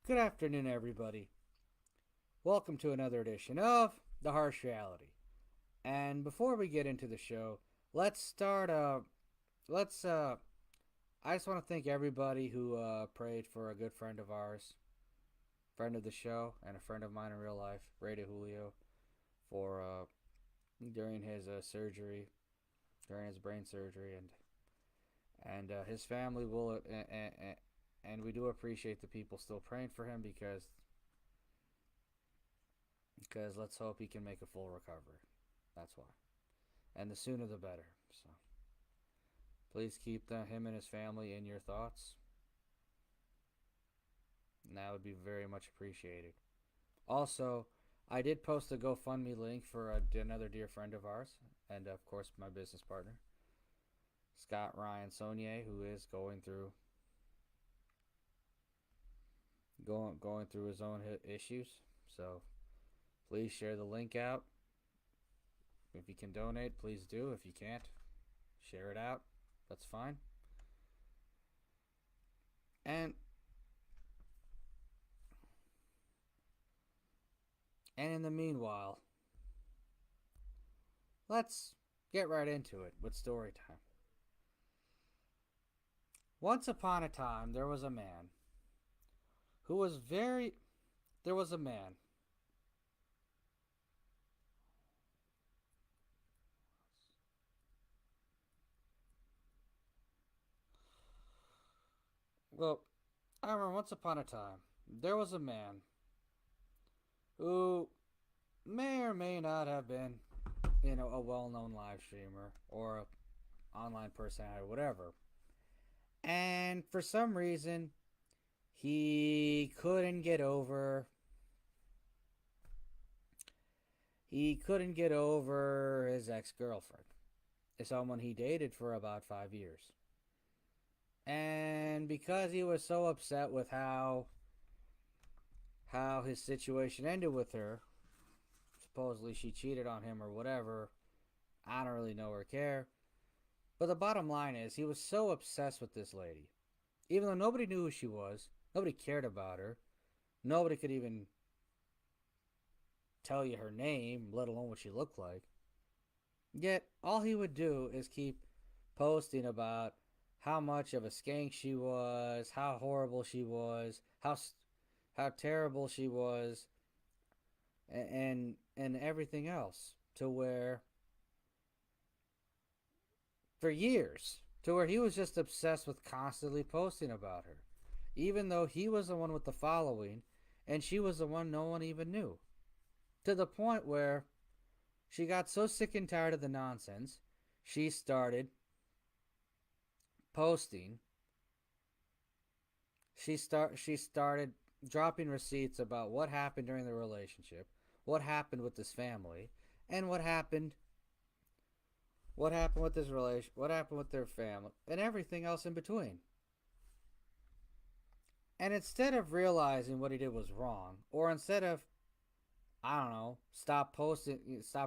Good afternoon, everybody. Welcome to another edition of The Harsh Reality. And before we get into the show, let's start. Let's. I just want to thank everybody who prayed for a good friend of ours, friend of the show, and a friend of mine in real life, Ray Julio, for during his surgery, during his brain surgery, and his family will. And we do appreciate the people still praying for him because let's hope he can make a full recovery. That's why. And the sooner the better. So please keep him and his family in your thoughts. And that would be very much appreciated. Also, I did post a GoFundMe link for another dear friend of ours, and of course my business partner, Scott Ryan Saunier, who is going through his own issues. So please share the link out. If you can donate, please do. If you can't, share it out. That's fine. And in the meanwhile, let's get right into it with story time. Once upon a time, there was a man who was very. There was a man. Well, I remember once upon a time, there was a man who may or may not have been, a well-known live streamer or a online personality or whatever. And for some reason, he couldn't get over his ex-girlfriend. It's someone he dated for about 5 years. And because he was so upset with how his situation ended with her, supposedly she cheated on him or whatever, I don't really know or care. But the bottom line is, he was so obsessed with this lady. Even though nobody knew who she was, nobody cared about her, nobody could even tell you her name, let alone what she looked like. Yet, all he would do is keep posting about how much of a skank she was, how horrible she was, how terrible she was, and everything else, to where for years, to where he was just obsessed with constantly posting about her, even though he was the one with the following and she was the one no one even knew. To the point where she got so sick and tired of the nonsense, she started posting. She started dropping receipts about what happened during the relationship, what happened with this family, and what happened with this relation, what happened with their family, and everything else in between. And instead of realizing what he did was wrong, or instead of, I don't know, stop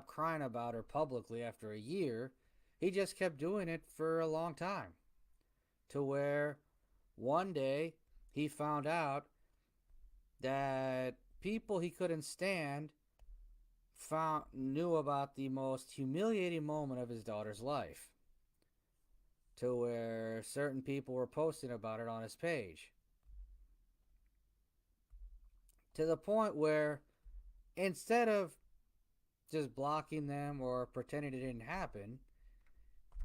crying about her publicly after a year, he just kept doing it for a long time. To where one day he found out that people he couldn't stand knew about the most humiliating moment of his daughter's life, to where certain people were posting about it on his page, to the point where instead of just blocking them or pretending it didn't happen,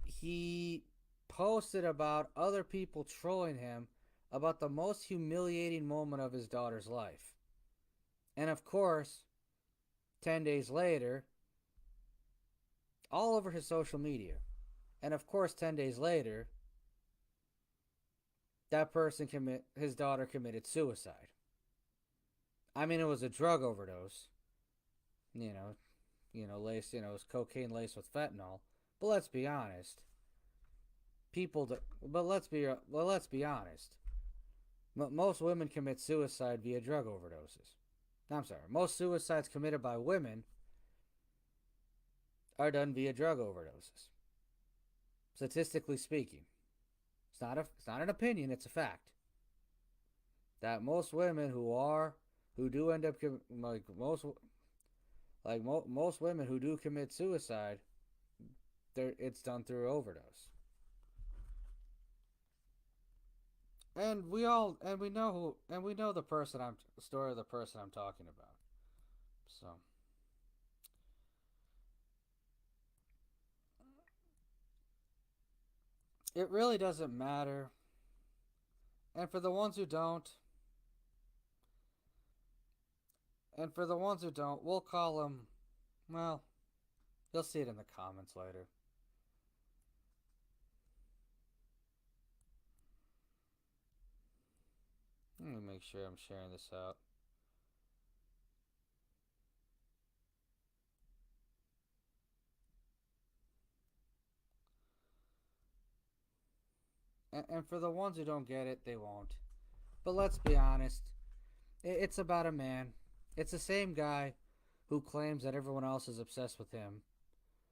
he posted about other people trolling him about the most humiliating moment of his daughter's life. And of course, 10 days later, all over his social media, and of course 10 days later, his daughter committed suicide. I mean, it was a drug overdose. You know, it was cocaine laced with fentanyl. But let's be honest. Let's be honest. Most women commit suicide via drug overdoses. I'm sorry. Most suicides committed by women are done via drug overdoses. Statistically speaking, it's not an opinion. It's a fact. that most women who do end up most women who do commit suicide, it's done through overdose. And we know the person I'm story of the person I'm talking about. So it really doesn't matter. And for the ones who don't, we'll call them. Well, you'll see it in the comments later. Let me make sure I'm sharing this out. And for the ones who don't get it, they won't. But let's be honest. It's about a man. It's the same guy who claims that everyone else is obsessed with him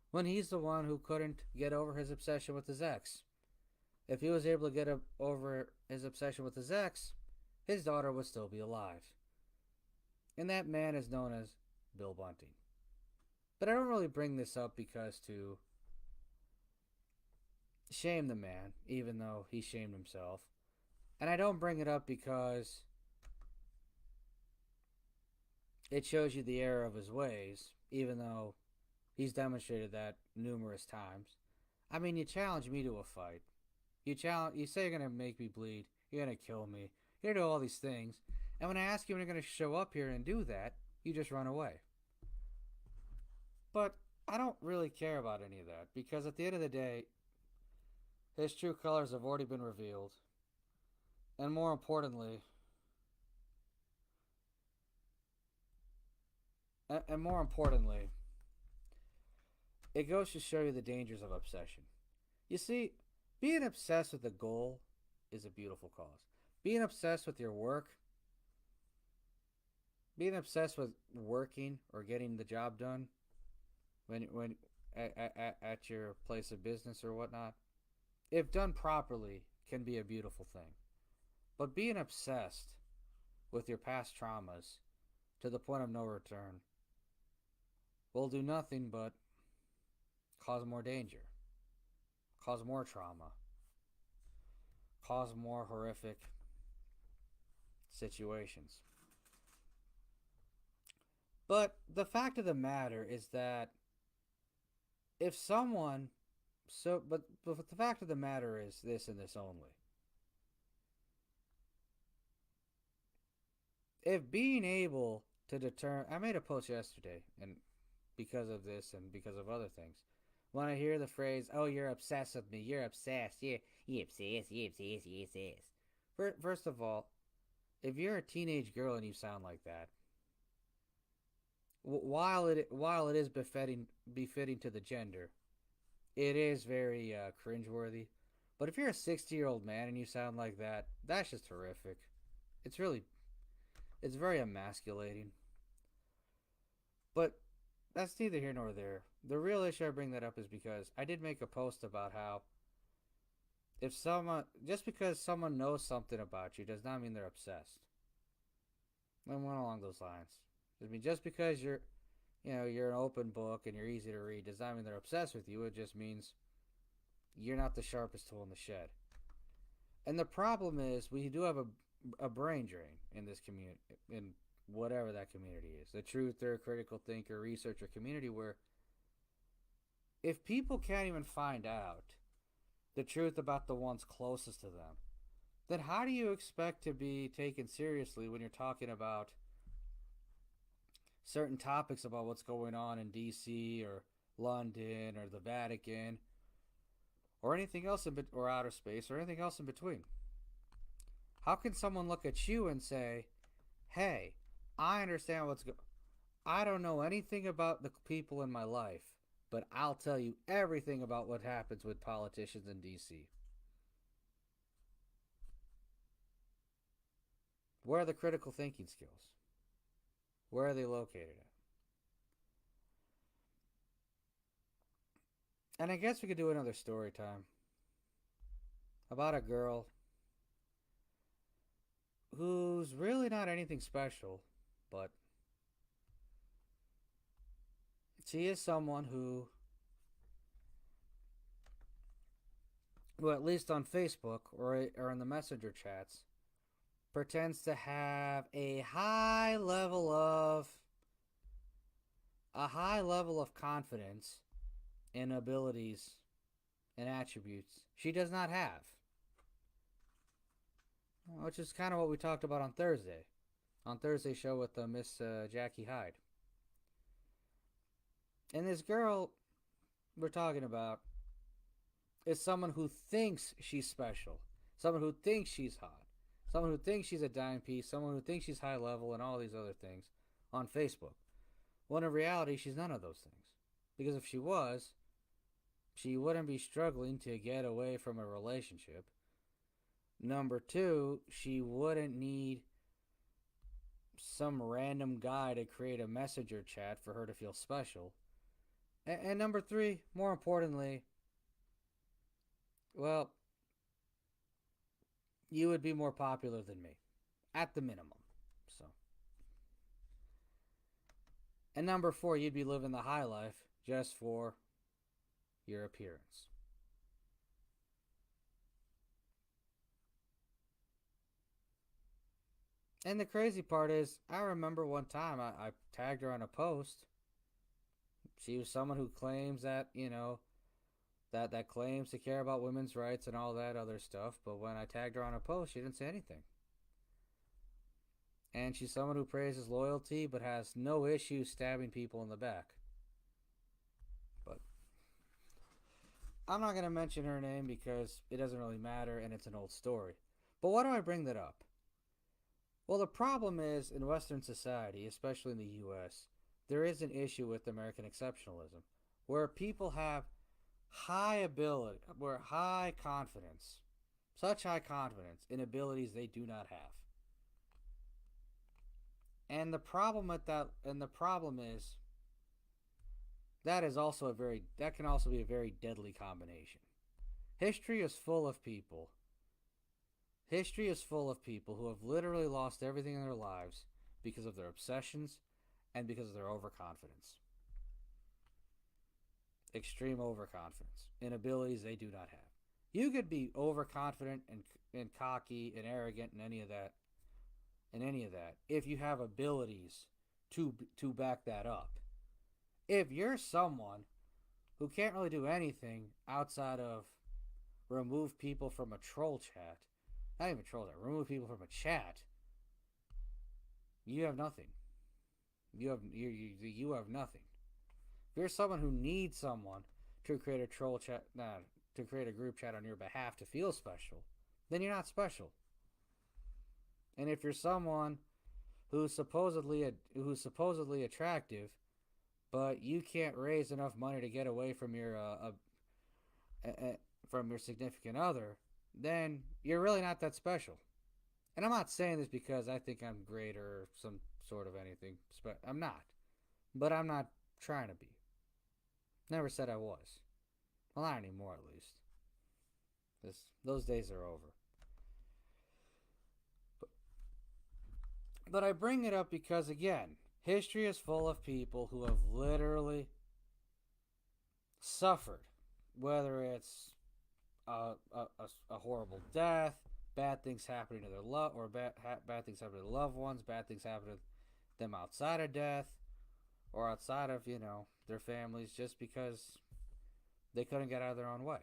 when he's the one who couldn't get over his obsession with his ex. If he was able to get over his obsession with his ex, his daughter would still be alive. And that man is known as Bill Bunting. But I don't really bring this up because to shame the man, even though he shamed himself. And I don't bring it up because it shows you the error of his ways, even though he's demonstrated that numerous times. I mean, you challenge me to a fight. You say you're gonna make me bleed. You're gonna kill me. You're gonna do all these things. And when I ask you when you're gonna show up here and do that, you just run away. But I don't really care about any of that because at the end of the day, his true colors have already been revealed. And more importantly, it goes to show you the dangers of obsession. You see, being obsessed with a goal is a beautiful cause. Being obsessed with your work, being obsessed with working or getting the job done when at your place of business or whatnot, if done properly, can be a beautiful thing. But being obsessed with your past traumas to the point of no return will do nothing but cause more danger, cause more trauma, cause more horrific situations. But the fact of the matter is that if someone but the fact of the matter is this and this only. If being able to determine, I made a post yesterday, and because of this and because of other things, when I hear the phrase, "Oh, you're obsessed with me. You're obsessed. You obsessed. You obsessed. You obsessed." First of all, if you're a teenage girl and you sound like that, while it is befitting to the gender, it is very cringeworthy. But if you're a 60-year-old man and you sound like that, that's just horrific. It's really it's very emasculating. But that's neither here nor there. The real issue I bring that up is because I did make a post about how if someone just because someone knows something about you does not mean they're obsessed. And went along those lines. I mean, just because you're an open book and you're easy to read does not mean they're obsessed with you. It just means you're not the sharpest tool in the shed. And the problem is we do have a brain drain in this community, in whatever that community is, the truther, critical thinker, researcher community, where if people can't even find out the truth about the ones closest to them, then how do you expect to be taken seriously when you're talking about certain topics about what's going on in DC or London or the Vatican or anything else or outer space or anything else in between? How can someone look at you and say, "Hey, I understand I don't know anything about the people in my life, but I'll tell you everything about what happens with politicians in DC." Where are the critical thinking skills? Where are they located at? And I guess we could do another story time about a girl who's really not anything special, but she is someone who at least on Facebook or in the messenger chats, pretends to have a high level of confidence in abilities and attributes she does not have, which is kind of what we talked about on Thursday's show with Miss Jackie Hyde. And this girl we're talking about is someone who thinks she's special, someone who thinks she's hot, someone who thinks she's a dime piece, someone who thinks she's high level, and all these other things on Facebook. When in reality, she's none of those things. Because if she was, she wouldn't be struggling to get away from a relationship. Number two, she wouldn't need some random guy to create a messenger chat for her to feel special. And number three, more importantly, well, you would be more popular than me, at the minimum. So, and number four, you'd be living the high life just for your appearance. And the crazy part is, I remember one time I tagged her on a post. She was someone who claims that, that claims to care about women's rights and all that other stuff. But when I tagged her on a post, she didn't say anything. And she's someone who praises loyalty but has no issue stabbing people in the back. But I'm not going to mention her name because it doesn't really matter and it's an old story. But why do I bring that up? Well, the problem is in Western society, especially in the U.S., there is an issue with American exceptionalism where people have high ability, where high confidence, such high confidence in abilities they do not have. And the problem with that, and the problem is that can also be a very deadly combination. History is full of people. History is full of people who have literally lost everything in their lives because of their obsessions and because of their overconfidence. Extreme overconfidence in abilities they do not have. You could be overconfident and cocky and arrogant and any of that if you have abilities to back that up. If you're someone who can't really do anything outside of remove people from a troll chat, not even troll chat, remove people from a chat, you have nothing. You have nothing. If you're someone who needs someone to create a troll chat, to create a group chat on your behalf to feel special, then you're not special. And if you're someone who's supposedly attractive, but you can't raise enough money to get away from your significant other, then you're really not that special. And I'm not saying this because I think I'm great or some sort of anything. I'm not. But I'm not trying to be. Never said I was. Well, not anymore, at least. Those days are over. But I bring it up because, again, history is full of people who have literally suffered. Whether it's a horrible death, bad things happening to their bad things happening to loved ones, bad things happening to them outside of death, or outside of their families, just because they couldn't get out of their own way.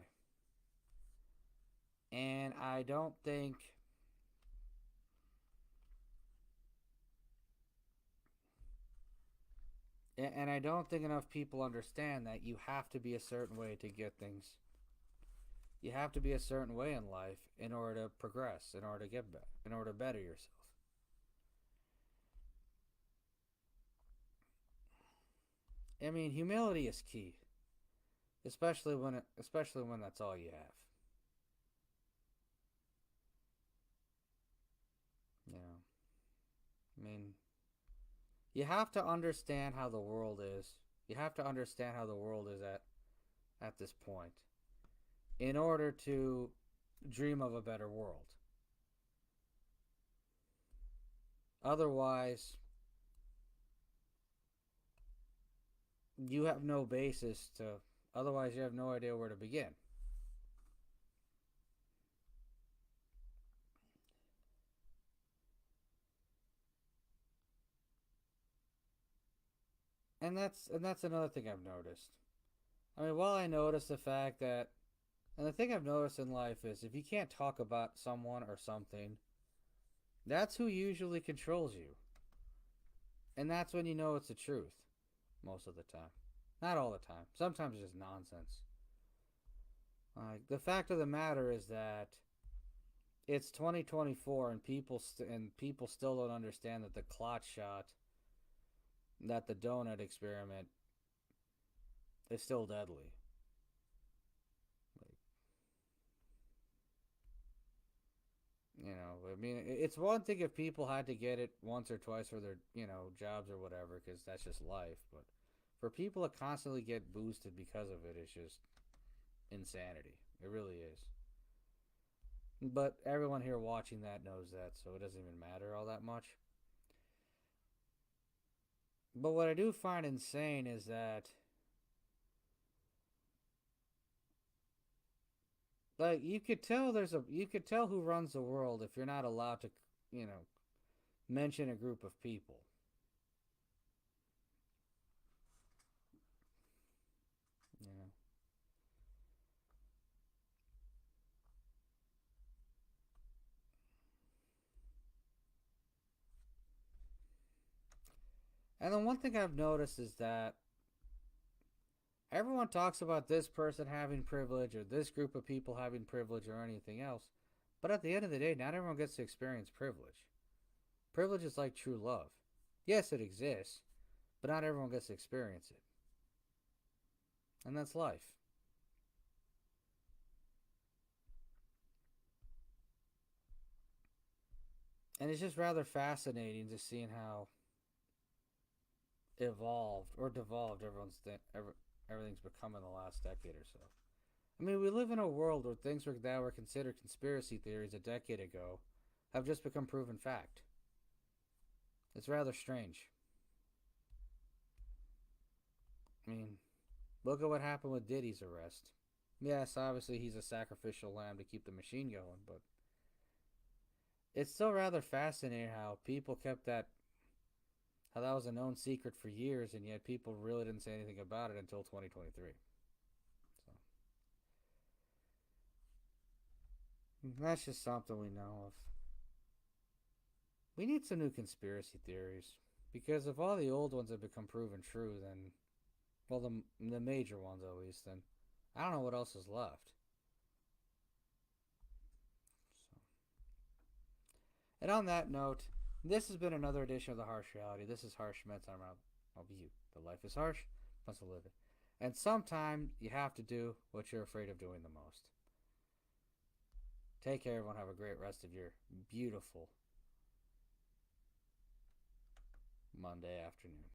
And I don't think enough people understand that you have to be a certain way to get things. You have to be a certain way in life in order to progress, in order to get better, in order to better yourself. I mean, humility is key, especially when that's all you have. I mean, you have to understand how the world is. You have to understand how the world is at this point in order to dream of a better world. Otherwise, you have no basis to. Otherwise, you have no idea where to begin. And that's another thing I've noticed. I mean, while I notice the fact that, and the thing I've noticed in life is if you can't talk about someone or something, that's who usually controls you. And that's when you know it's the truth, most of the time. Not all the time. Sometimes it's just nonsense. Like the fact of the matter is that it's 2024 and people still don't understand that the clot shot, that the donut experiment is still deadly. Like, I mean, it's one thing if people had to get it once or twice for their, jobs or whatever, because that's just life. But for people to constantly get boosted because of it, it's just insanity. It really is. But everyone here watching that knows that, so it doesn't even matter all that much. But what I do find insane is that, like, you could tell who runs the world if you're not allowed to, you know, mention a group of people. You know, and then one thing I've noticed is that everyone talks about this person having privilege or this group of people having privilege or anything else, but at the end of the day, not everyone gets to experience privilege. Privilege is like true love. Yes, it exists, but not everyone gets to experience it, and that's life. And it's just rather fascinating to seeing how evolved or devolved everything's become in the last decade or so. I mean, we live in a world where that were considered conspiracy theories a decade ago have just become proven fact. It's rather strange. I mean, look at what happened with Diddy's arrest. Yes, obviously he's a sacrificial lamb to keep the machine going, but it's still rather fascinating how that was a known secret for years, and yet people really didn't say anything about it until 2023. So that's just something we know of. We need some new conspiracy theories because if all the old ones have become proven true, then well, the major ones at least, then I don't know what else is left. So, and on that note, this has been another edition of the Harsh Reality. This is Harsh Metz. I'm out. I'll be you. But life is harsh. Must live it. And sometimes you have to do what you're afraid of doing the most. Take care, everyone. Have a great rest of your beautiful Monday afternoon.